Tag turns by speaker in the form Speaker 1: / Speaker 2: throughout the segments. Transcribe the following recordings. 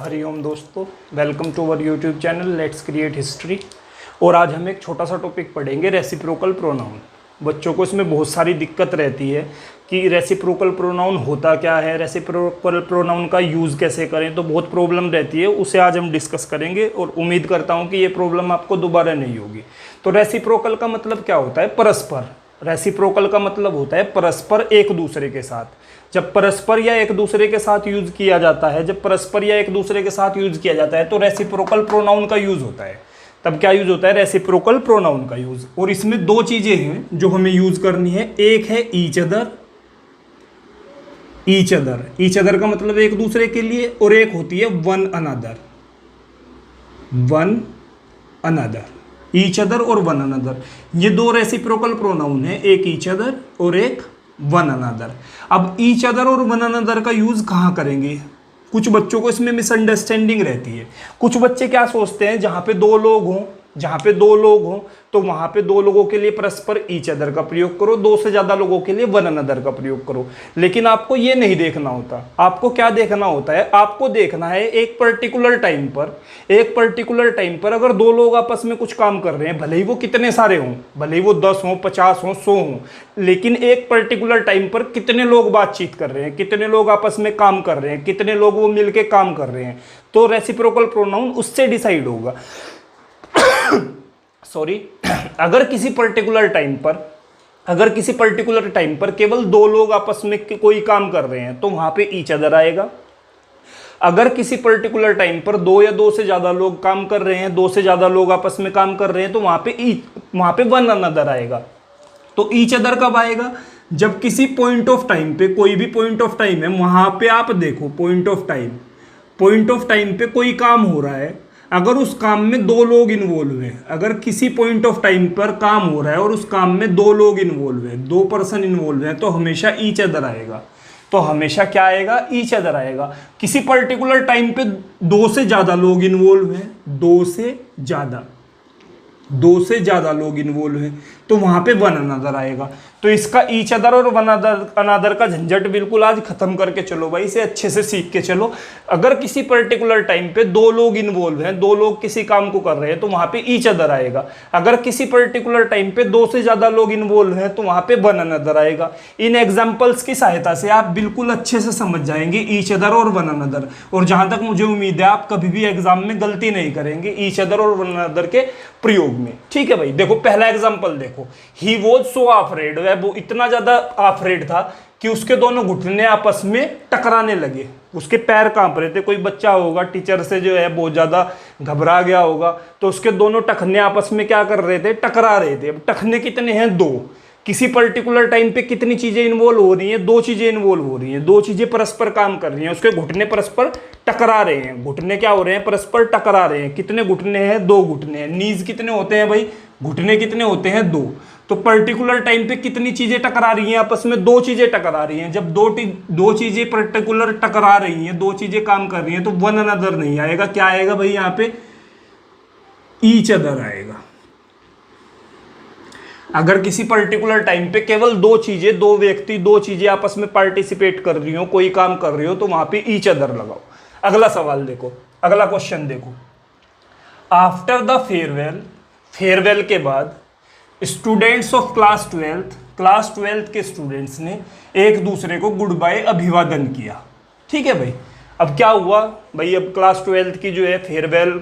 Speaker 1: हरिओम दोस्तों, welcome to our YouTube channel let's create history. और आज हम एक छोटा सा टॉपिक पढ़ेंगे, रेसिप्रोकल प्रोनाउन। बच्चों को इसमें बहुत सारी दिक्कत रहती है कि रेसिप्रोकल प्रोनाउन होता क्या है, रेसिप्रोकल प्रोनाउन का यूज़ कैसे करें, तो बहुत प्रॉब्लम रहती है। उसे आज हम डिस्कस करेंगे और उम्मीद करता हूँ कि ये प्रॉब्लम आपको दोबारा नहीं होगी। तो रेसिप्रोकल का मतलब क्या होता है? परस्पर। रेसिप्रोकल का मतलब होता है परस्पर, एक दूसरे के साथ। जब परस्पर या एक दूसरे के साथ यूज किया जाता है, जब परस्पर या एक दूसरे के साथ यूज किया जाता है तो रेसिप्रोकल प्रोनाउन का यूज होता है। तब क्या यूज होता है? रेसिप्रोकल प्रोनाउन का यूज। और इसमें दो चीजें हैं जो हमें यूज करनी है। एक है each other. Each other, each other का मतलब एक दूसरे के लिए, और एक होती है one another. One another, each other और वन अनदर, ये दो रेसिप्रोकल प्रोनाउन है, एक ईच अदर और एक वन अनदर। अब ईच अदर और वन अनदर का यूज कहाँ करेंगे? कुछ बच्चों को इसमें मिसअंडरस्टैंडिंग रहती है। कुछ बच्चे क्या सोचते हैं, जहाँ पे दो लोग हों, जहाँ पे दो लोग हों तो वहाँ पे दो लोगों के लिए परस्पर ईच अदर का प्रयोग करो, दो से ज़्यादा लोगों के लिए वन अनदर का प्रयोग करो। लेकिन आपको ये नहीं देखना होता। आपको क्या देखना होता है? आपको देखना है एक पर्टिकुलर टाइम पर, एक पर्टिकुलर टाइम पर अगर दो लोग आपस में कुछ काम कर रहे हैं, भले ही वो कितने सारे हों, भले ही वो 10 हों, 50 हों, 100 हों, लेकिन एक पर्टिकुलर टाइम पर कितने लोग बातचीत कर रहे हैं, कितने लोग आपस में काम कर रहे हैं, कितने लोग वो मिलके काम कर रहे हैं, तो रेसिप्रोकल प्रोनाउन उससे डिसाइड होगा। सॉरी, अगर किसी पर्टिकुलर टाइम पर केवल दो लोग आपस में कोई काम कर रहे हैं तो वहां पे ईच अदर आएगा। अगर किसी पर्टिकुलर टाइम पर दो या दो से ज्यादा लोग काम कर रहे हैं, दो से ज्यादा लोग आपस में काम कर रहे हैं, तो वहां पे वन अनदर आएगा। तो ईच अदर कब आएगा? जब किसी पॉइंट ऑफ टाइम पे, कोई भी पॉइंट ऑफ टाइम है, वहां पे आप देखो पॉइंट ऑफ टाइम पे कोई काम हो रहा है, अगर उस काम में दो लोग इन्वॉल्व हैं, अगर किसी पॉइंट ऑफ टाइम पर काम हो रहा है और उस काम में दो लोग इन्वॉल्व हैं, दो पर्सन इन्वॉल्व हैं, तो हमेशा ईच अदर आएगा। तो हमेशा क्या आएगा? ईच अदर आएगा। किसी पर्टिकुलर टाइम पे दो से ज्यादा लोग इन्वॉल्व हैं, दो से ज्यादा लोग इन्वॉल्व हैं, तो वहां पे वन अनदर आएगा। तो इसका ईच अदर और वन अनदर का झंझट बिल्कुल आज खत्म करके चलो भाई, इसे अच्छे से सीख के चलो। अगर किसी पर्टिकुलर टाइम पे दो लोग इन्वॉल्व हैं, दो लोग किसी काम को कर रहे हैं, तो वहां पे ईच अदर आएगा। अगर किसी पर्टिकुलर टाइम पे दो से ज्यादा लोग इन्वॉल्व हैं तो वहां पे वन अनदर आएगा। इन एग्जाम्पल्स की सहायता से आप बिल्कुल अच्छे से समझ जाएंगे ईच अदर और वन अनदर। और जहां तक मुझे उम्मीद है आप कभी भी एग्जाम में गलती नहीं करेंगे ईच अदर और वन अनदर के प्रयोग में। ठीक है भाई, देखो पहला एग्जाम्पल देखो। ही वॉज सो अफ्रेड, वो इतना ज्यादा अफ्रेड था कि उसके दोनों घुटने आपस में टकराने लगे, उसके पैर कांप रहे थे। कोई बच्चा होगा टीचर से जो है बहुत ज्यादा घबरा गया होगा, तो उसके दोनों टखने आपस में क्या कर रहे थे? टकरा रहे थे। अब टखने कितने हैं? दो। किसी पर्टिकुलर टाइम पे कितनी चीजें इन्वॉल्व हो रही हैं? दो चीजें इन्वॉल्व हो रही हैं, दो चीजें परस्पर काम कर रही हैं, उसके घुटने परस्पर टकरा रहे हैं। घुटने क्या हो रहे हैं? परस्पर टकरा रहे हैं। कितने घुटने हैं? दो घुटने हैं। नीज कितने होते हैं भाई? घुटने कितने होते हैं? दो। तो पर्टिकुलर टाइम पे कितनी चीजें टकरा रही हैं आपस में? दो चीजें टकरा रही हैं। जब दो चीजें पर्टिकुलर टकरा रही हैं, दो चीजें काम कर रही हैं, तो वन अनदर नहीं आएगा। क्या आएगा भाई? यहाँ पे ईच अदर आएगा। अगर किसी पर्टिकुलर टाइम पे केवल दो चीजें, दो व्यक्ति, दो चीजें आपस में पार्टिसिपेट कर रही हो, कोई काम कर रही हो, तो वहां पे ईच अदर लगाओ। अगला सवाल देखो, अगला क्वेश्चन देखो। आफ्टर द फेयरवेल के बाद स्टूडेंट्स ऑफ क्लास 12th के स्टूडेंट्स ने एक दूसरे को गुड बाय अभिवादन किया। ठीक है भाई, अब क्या हुआ भाई? अब क्लास 12th की जो है फेयरवेल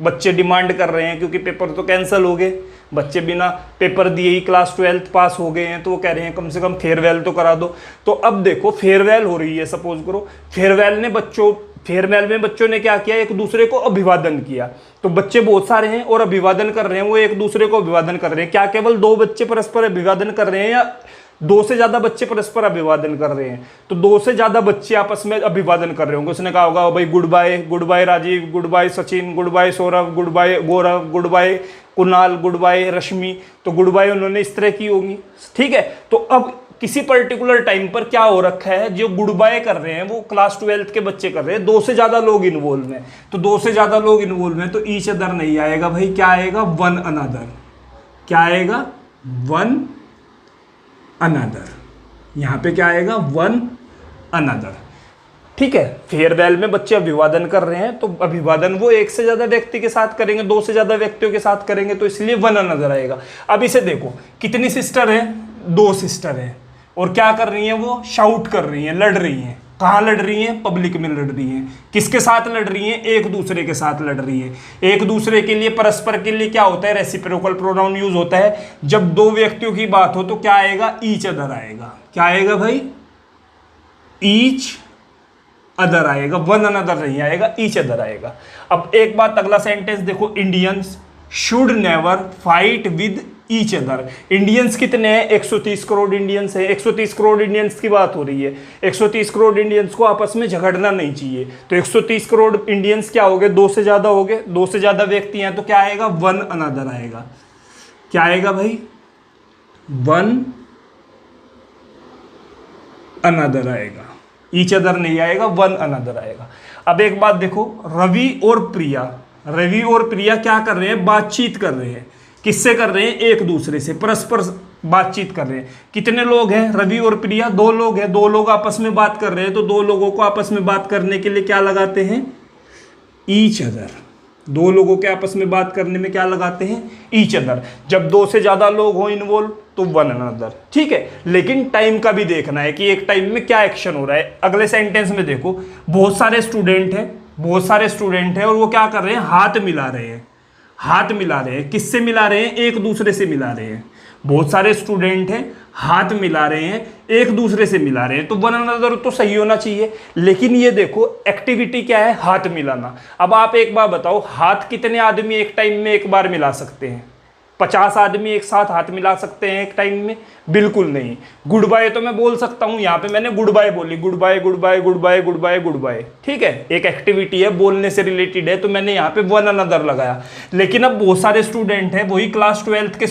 Speaker 1: बच्चे डिमांड कर रहे हैं, क्योंकि पेपर तो कैंसिल हो गए, बच्चे बिना पेपर दिए ही क्लास 12th पास हो गए हैं, तो वो कह रहे हैं कम से कम फेयरवेल तो करा दो। तो अब देखो फेयरवेल हो रही है, सपोज करो फेयरवेल में बच्चों ने क्या किया? एक दूसरे को अभिवादन किया। तो बच्चे बहुत सारे हैं और अभिवादन कर रहे हैं, वो एक दूसरे को अभिवादन कर रहे हैं। क्या केवल दो बच्चे परस्पर अभिवादन कर रहे हैं या दो से ज्यादा बच्चे परस्पर अभिवादन कर रहे हैं? तो दो से ज्यादा बच्चे आपस में अभिवादन कर रहे होंगे। उसने कहा होगा भाई goodbye Rajiv, goodbye Sachin, goodbye Saurabh, goodbye Gaurav, goodbye Kunal, goodbye Rashmi. तो गुड बाय उन्होंने इस तरह की होगी। ठीक है, तो अब किसी पर्टिकुलर टाइम पर क्या हो रखा है? जो गुड बाय कर रहे हैं वो क्लास 12th के बच्चे कर रहे हैं, दो से ज्यादा लोग इन्वॉल्व हैं। तो दो से ज्यादा लोग इन्वॉल्व हैं, तो ईच अदर नहीं आएगा भाई। क्या आएगा? One another. क्या आएगा? One another. यहां पे क्या आएगा? One another. ठीक है, फेयरवेल में बच्चे अभिवादन कर रहे हैं, तो अभिवादन वो एक से ज्यादा व्यक्ति के साथ करेंगे, दो से ज्यादा व्यक्तियों के साथ करेंगे, तो इसलिए वन अनदर आएगा। अब इसे देखो, कितनी सिस्टर है, दो सिस्टर है, और क्या कर रही हैं, वो शाउट कर रही हैं, लड़ रही हैं। कहाँ लड़ रही हैं, पब्लिक में लड़ रही हैं। किसके साथ लड़ रही हैं, एक दूसरे के साथ लड़ रही है। एक दूसरे के लिए, परस्पर के लिए क्या होता है, रेसिप्रोकल प्रोनाउन यूज होता है। जब दो व्यक्तियों की बात हो तो क्या आएगा, ईच अदर आएगा। क्या आएगा भाई, ईच अदर आएगा, वन अनदर नहीं आएगा, ईच अदर आएगा। अब एक बात, अगला सेंटेंस देखो, Indians should never fight with each other. Indians कितने हैं, 130 करोड़ इंडियंस है। 130 करोड़ इंडियंस की बात हो रही है। 130 करोड़ इंडियंस को आपस में झगड़ना नहीं चाहिए, तो 130 करोड़ इंडियंस क्या हो गए, दो से ज्यादा हो गए, दो से ज्यादा व्यक्ति हैं, तो क्या आएगा, वन अनदर आएगा। क्या आएगा भाई, वन अनदर आएगा, ईच अदर नहीं आएगा, वन अनदर आएगा। अब एक बात देखो, रवि और प्रिया क्या कर रहे हैं, बातचीत कर रहे हैं। किससे कर रहे हैं, एक दूसरे से परस्पर बातचीत कर रहे हैं। कितने लोग हैं, रवि और प्रिया, दो लोग हैं। दो लोग आपस में बात कर रहे हैं, तो दो लोगों को आपस में बात करने के लिए क्या लगाते हैं, ईच अदर। दो लोगों के आपस में बात करने में क्या लगाते हैं, ईच अदर। जब दो से ज्यादा लोग हो इन्वॉल्व तो वन अनदर, ठीक है। लेकिन टाइम का भी देखना है कि एक टाइम में क्या एक्शन हो रहा है। अगले सेंटेंस में देखो, बहुत सारे स्टूडेंट हैं और वो क्या कर रहे हैं, हाथ मिला रहे हैं। हाथ मिला रहे हैं, किससे मिला रहे हैं, एक दूसरे से मिला रहे हैं। बहुत सारे स्टूडेंट हैं, हाथ मिला रहे हैं, एक दूसरे से मिला रहे हैं, तो वन अनदर तो सही होना चाहिए। लेकिन ये देखो, एक्टिविटी क्या है, हाथ मिलाना। अब आप एक बार बताओ, हाथ कितने आदमी एक टाइम में एक बार मिला सकते हैं? 50 आदमी एक साथ हाथ मिला सकते हैं एक टाइम में? बिल्कुल नहीं। गुड बाय तो मैं बोल सकता हूं, यहां पे मैंने गुड बाय बोली, goodbye goodbye goodbye goodbye goodbye, ठीक है, एक एक्टिविटी है, बोलने से रिलेटेड है, तो मैंने यहां पे वन अनदर लगाया। लेकिन अब बहुत सारे स्टूडेंट हैं, वही क्लास 12th के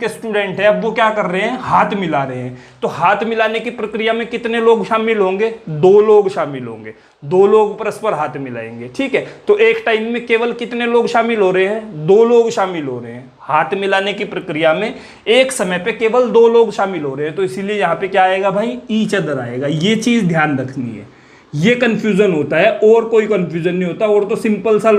Speaker 1: स्टूडेंट हैं, अब वो क्या कर रहे हैं, हाथ मिला रहे हैं। तो हाथ मिलाने की प्रक्रिया में कितने लोग शामिल होंगे, दो लोग शामिल होंगे। दो लोग परस्पर हाथ मिलाएंगे, ठीक है। तो एक टाइम में केवल कितने लोग शामिल हो रहे हैं, दो लोग शामिल हो रहे हैं। हाथ मिलाने की प्रक्रिया में एक समय पे केवल दो लोग शामिल हो रहे हैं, तो इसीलिए यहाँ पे क्या आएगा भाई, ईच अदर आएगा। ये चीज ध्यान रखनी है, ये कंफ्यूजन होता है, और कोई कंफ्यूजन नहीं होता। और तो सिंपल सा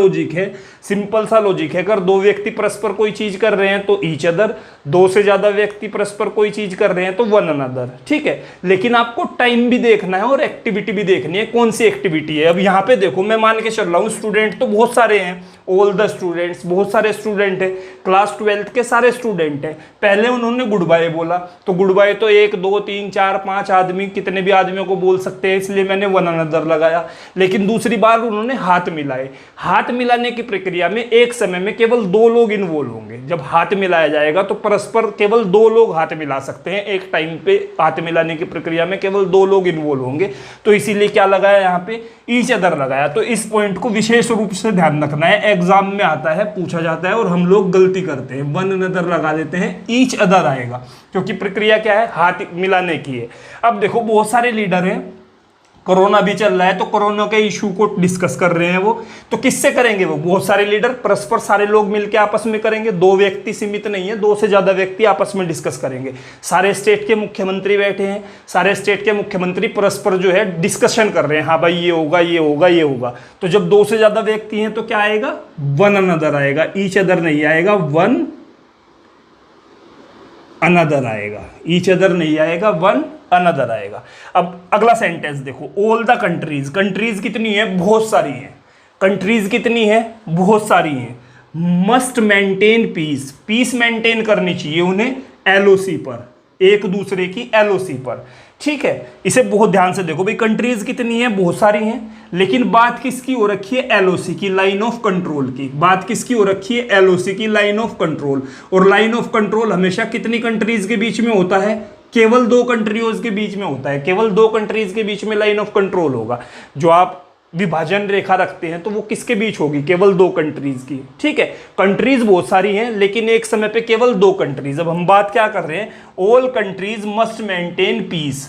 Speaker 1: लॉजिक है, अगर दो व्यक्ति परस्पर कोई चीज कर रहे हैं तो ईच अदर, दो से ज्यादा व्यक्ति परस्पर कोई चीज कर रहे हैं तो वन अनदर, ठीक है। लेकिन आपको टाइम भी देखना है और एक्टिविटी भी देखनी है, कौन सी एक्टिविटी है। अब यहाँ पे देखो, मैं मान के चल रहा हूँ, स्टूडेंट तो बहुत सारे हैं, ऑल द स्टूडेंट्स, बहुत सारे स्टूडेंट हैं, क्लास 12th के सारे स्टूडेंट हैं। पहले उन्होंने गुड बाय बोला, तो गुड बाय तो 1 2 3 4 5 आदमी, कितने भी आदमियों को बोल सकते हैं, इसलिए मैंने वन अनदर लगाया। लेकिन दूसरी बार उन्होंने हाथ मिलाए। हाथ मिलाने की प्रक्रिया में एक समय में केवल दो लोग इन्वॉल्व होंगे। जब हाथ मिलाया जाएगा तो परस्पर केवल दो लोग हाथ मिला सकते हैं एक टाइम पे। हाथ मिलाने की प्रक्रिया में केवल दो लोग इन्वॉल्व होंगे, तो इसीलिए क्या लगाया यहाँ पे, ईच अदर लगाया। तो इस पॉइंट को विशेष रूप से ध्यान रखना है, एग्जाम में आता है, पूछा जाता है, और हम लोग गलती करते हैं, वन अनदर लगा देते हैं, ईच अदर आएगा, क्योंकि प्रक्रिया क्या है, हाथ मिलाने की है। अब देखो, बहुत सारे लीडर हैं, कोरोना भी चल रहा है, तो कोरोना के इशू को डिस्कस कर रहे हैं वो, तो किससे करेंगे वो, बहुत सारे लीडर परस्पर सारे लोग मिलकर आपस में करेंगे। दो व्यक्ति सीमित नहीं है, दो से ज्यादा व्यक्ति आपस में डिस्कस करेंगे। सारे स्टेट के मुख्यमंत्री बैठे हैं, सारे स्टेट के मुख्यमंत्री परस्पर जो है डिस्कशन कर रहे हैं, हाँ भाई ये होगा ये होगा ये होगा। तो जब दो से ज्यादा व्यक्ति हैं तो क्या आएगा, वन अनदर आएगा, ईच अदर नहीं आएगा, वन अनदर आएगा, ईच अदर नहीं आएगा, वन अनदर आएगा। अब अगला सेंटेंस देखो, ऑल द कंट्रीज, कंट्रीज कितनी है, बहुत सारी हैं। कंट्रीज कितनी है, बहुत सारी हैं। Must maintain piece, peace maintain करनी चाहिए उन्हें एलओसी पर, एक दूसरे की एलओसी पर, ठीक है। इसे बहुत ध्यान से देखो भाई, कंट्रीज कितनी है, बहुत सारी हैं, लेकिन बात किसकी हो रखी है, एलओसी की, लाइन ऑफ कंट्रोल की। बात किसकी हो रखी है, एलओसी की, लाइन ऑफ कंट्रोल। और लाइन ऑफ कंट्रोल हमेशा कितनी कंट्रीज के बीच में होता है, केवल दो कंट्रीज के बीच में होता है, केवल दो कंट्रीज के बीच में लाइन ऑफ कंट्रोल होगा। जो आप विभाजन रेखा रखते हैं तो वो किसके बीच होगी, केवल दो कंट्रीज की, ठीक है। कंट्रीज बहुत सारी हैं, लेकिन एक समय पे केवल दो कंट्रीज। अब हम बात क्या कर रहे हैं, all countries must maintain piece,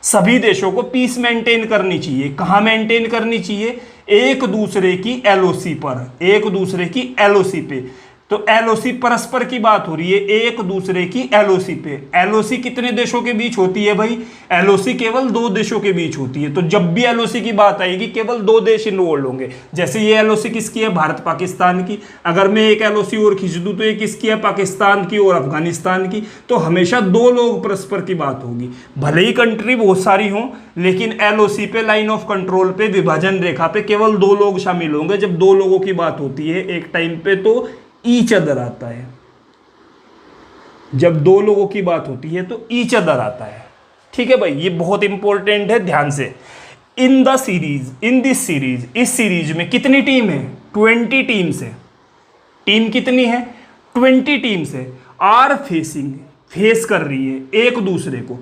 Speaker 1: सभी देशों को पीस मेंटेन करनी चाहिए। कहां मेंटेन करनी चाहिए, एक दूसरे की एलओसी पर, एक दूसरे की एलओसी पे। तो एलओसी परस्पर की बात हो रही है, एक दूसरे की एलओसी पे। एलओसी कितने देशों के बीच होती है भाई? एलओसी केवल 2 देशों के बीच होती है। तो जब भी एलओसी की बात आएगी केवल 2 देश इन्वॉल्व होंगे। जैसे ये एलओसी किसकी है? भारत पाकिस्तान की। अगर मैं एक एलओसी और खींच दूं तो ये किसकी है? पाकिस्तान की और अफगानिस्तान की। तो हमेशा 2 लोग परस्पर की बात होगी, भले ही कंट्री बहुत सारी हो, लेकिन एलओसी पे, लाइन ऑफ कंट्रोल पे, विभाजन रेखा पे केवल 2 लोग शामिल होंगे। जब 2 लोगों की बात होती है एक टाइम पे तो ईच अदर आता है। जब 2 लोगों की बात होती है तो ईच अदर आता है। ठीक है भाई, ये बहुत इंपॉर्टेंट है, ध्यान से। In the series, in this series, इस सीरीज में कितनी टीम है? 20 टीम्स है। टीम कितनी है? 20 टीम्स है। आर फेसिंग, फेस कर रही है एक दूसरे को,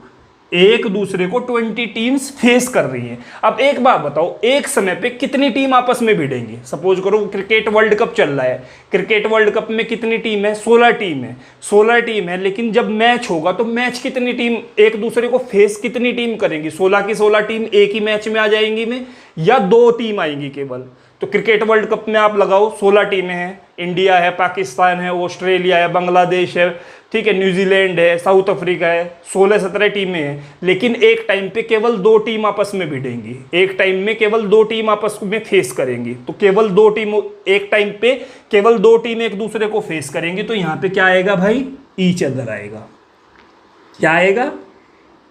Speaker 1: एक दूसरे को 20 टीम्स फेस कर रही हैं। अब एक बात बताओ, एक समय पे कितनी टीम आपस में भिड़ेंगी? सपोज करो क्रिकेट वर्ल्ड कप चल रहा है। क्रिकेट वर्ल्ड कप में कितनी टीम है? 16 टीम है। 16 टीम है, लेकिन जब मैच होगा तो मैच कितनी टीम एक दूसरे को फेस कितनी टीम करेंगी? 16 की 16 टीम एक ही मैच में आ जाएंगी में, या 2 टीम आएंगी केवल? तो क्रिकेट वर्ल्ड कप में आप लगाओ 16 टीमें हैं। इंडिया है, पाकिस्तान है, ऑस्ट्रेलिया है, बांग्लादेश है, ठीक है, न्यूजीलैंड है, साउथ अफ्रीका है, 16-17 टीमें हैं। लेकिन एक टाइम पे केवल 2 टीम आपस में भिड़ेंगी। एक टाइम में केवल 2 टीम आपस में फेस करेंगी। तो केवल 2 टीम एक टाइम पे, केवल 2 टीम एक दूसरे को फेस करेंगी। तो यहां पे क्या आएगा भाई? ईच अदर आएगा। क्या आएगा?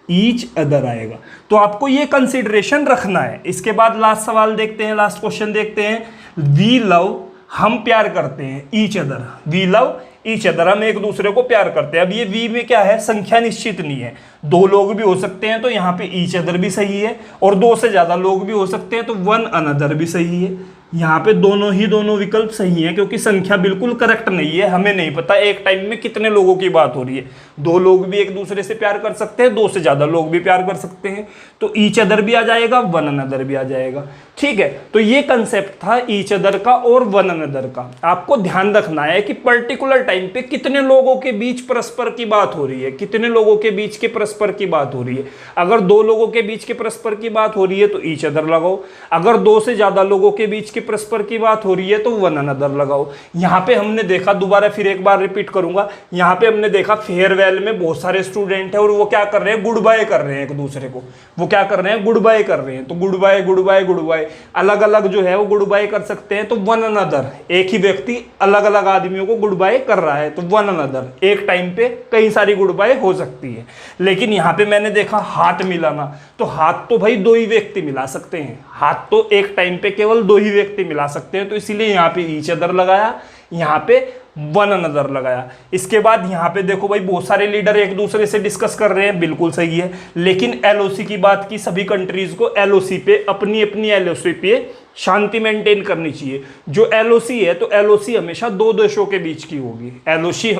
Speaker 1: ईच अदर आएगा। तो आपको ये कंसिडरेशन रखना है। इसके बाद लास्ट सवाल देखते हैं, लास्ट क्वेश्चन देखते हैं। वी लव, हम प्यार करते हैं, each other. We love each other, हम एक दूसरे को प्यार करते हैं। अब ये वी में क्या है? संख्या निश्चित नहीं है, 2 लोग भी हो सकते हैं, तो यहाँ पे ईच अदर भी सही है, और 2 से ज्यादा लोग भी हो सकते हैं, तो वन अनदर भी सही है। यहाँ पे दोनों विकल्प सही हैं, क्योंकि संख्या बिल्कुल करेक्ट नहीं है। हमें नहीं पता एक टाइम में कितने लोगों की बात हो रही है। 2 लोग भी एक दूसरे से प्यार कर सकते हैं, 2 से ज्यादा लोग भी प्यार कर सकते हैं। तो ईच अदर भी आ जाएगा, वन अनदर भी आ जाएगा। ठीक है, तो ये कंसेप्ट था ईच अदर का और वन अनदर का। आपको ध्यान रखना है कि पर्टिकुलर टाइम पे कितने लोगों के बीच परस्पर की बात हो रही है, कितने लोगों के बीच के परस्पर की बात हो रही है। अगर 2 लोगों के बीच के परस्पर की बात हो रही है तो ईच अदर लगाओ। अगर 2 से ज्यादा लोगों के बीच के परस्पर की बात हो रही है तो वन अनदर लगाओ। यहां पे हमने देखा, दोबारा फिर एक बार रिपीट करूंगा, यहां पे हमने देखा फेयरवेल में बहुत सारे स्टूडेंट है और वो क्या कर रहे हैं? गुड बाय कर रहे हैं एक दूसरे को। वो क्या कर रहे हैं? गुड बाय कर रहे हैं। तो goodbye, goodbye, goodbye, अलग अलग जो है वो गुड बाय कर सकते हैं। तो वन अनदर, एक ही व्यक्ति अलग अलग आदमियों को गुड बाय कर रहा है, तो वन अनदर, एक टाइम पे कई सारी गुड बाय हो सकती है। लेकिन यहां पे मैंने देखा हाथ मिलाना, तो हाथ तो भाई 2 ही व्यक्ति मिला सकते हैं। हाथ तो एक टाइम पे केवल 2 ही व्यक्ति मिला सकते हैं, तो इसीलिए यहां पे ईच अदर लगाया, यहां पे वन अनदर लगाया। इसके बाद यहां पे देखो भाई, बहुत सारे लीडर एक दूसरे से डिस्कस कर रहे हैं, बिल्कुल सही है। लेकिन एलओसी की बात की, सभी कंट्रीज को एलओसी पे, अपनी अपनी एलओसी पे शांति मेंटेन करनी चाहिए। जो एलओसी है, तो एलओसी हमेशा 2 देशों के बीच की होगी।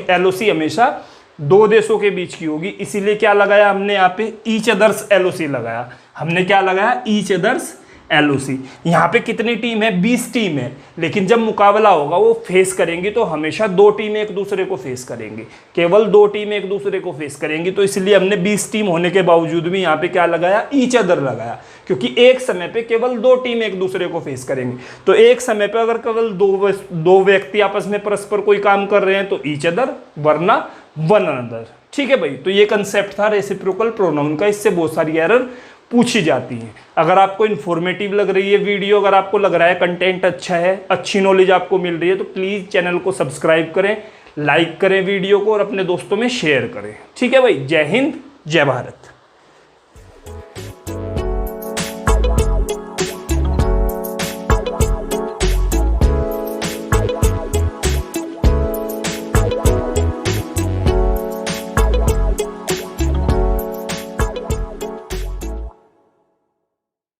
Speaker 1: एलओसी हमेशा 2 देशों के बीच की होगी। इसीलिए क्या लगाया हमने यहाँ पे? ईच अदर्स एलओसी लगाया। हमने क्या लगाया? Each others LOC. यहाँ पे कितनी टीम है? 20 टीम है। लेकिन जब मुकाबला होगा वो फेस करेंगी तो हमेशा 2 टीम एक दूसरे को फेस करेंगी, केवल 2 टीम एक दूसरे को फेस करेंगी। तो इसलिए हमने 20 टीम होने के बावजूद भी यहाँ पे क्या लगाया? ईच अदर लगाया, क्योंकि एक समय पे केवल 2 टीम एक दूसरे को फेस करेंगी। तो एक समय पे अगर केवल 2 व्यक्ति आपस में परस्पर कोई काम कर रहे हैं तो ईच अदर, वरना वन अनदर। ठीक है भाई, तो ये कंसेप्ट था रेसिप्रोकल प्रोनाउन का। इससे बहुत सारी एरर पूछी जाती हैं। अगर आपको इन्फॉर्मेटिव लग रही है वीडियो, अगर आपको लग रहा है कंटेंट अच्छा है, अच्छी नॉलेज आपको मिल रही है, तो प्लीज़ चैनल को सब्सक्राइब करें, लाइक करें वीडियो को और अपने दोस्तों में शेयर करें। ठीक है भाई, जय हिंद, जय भारत।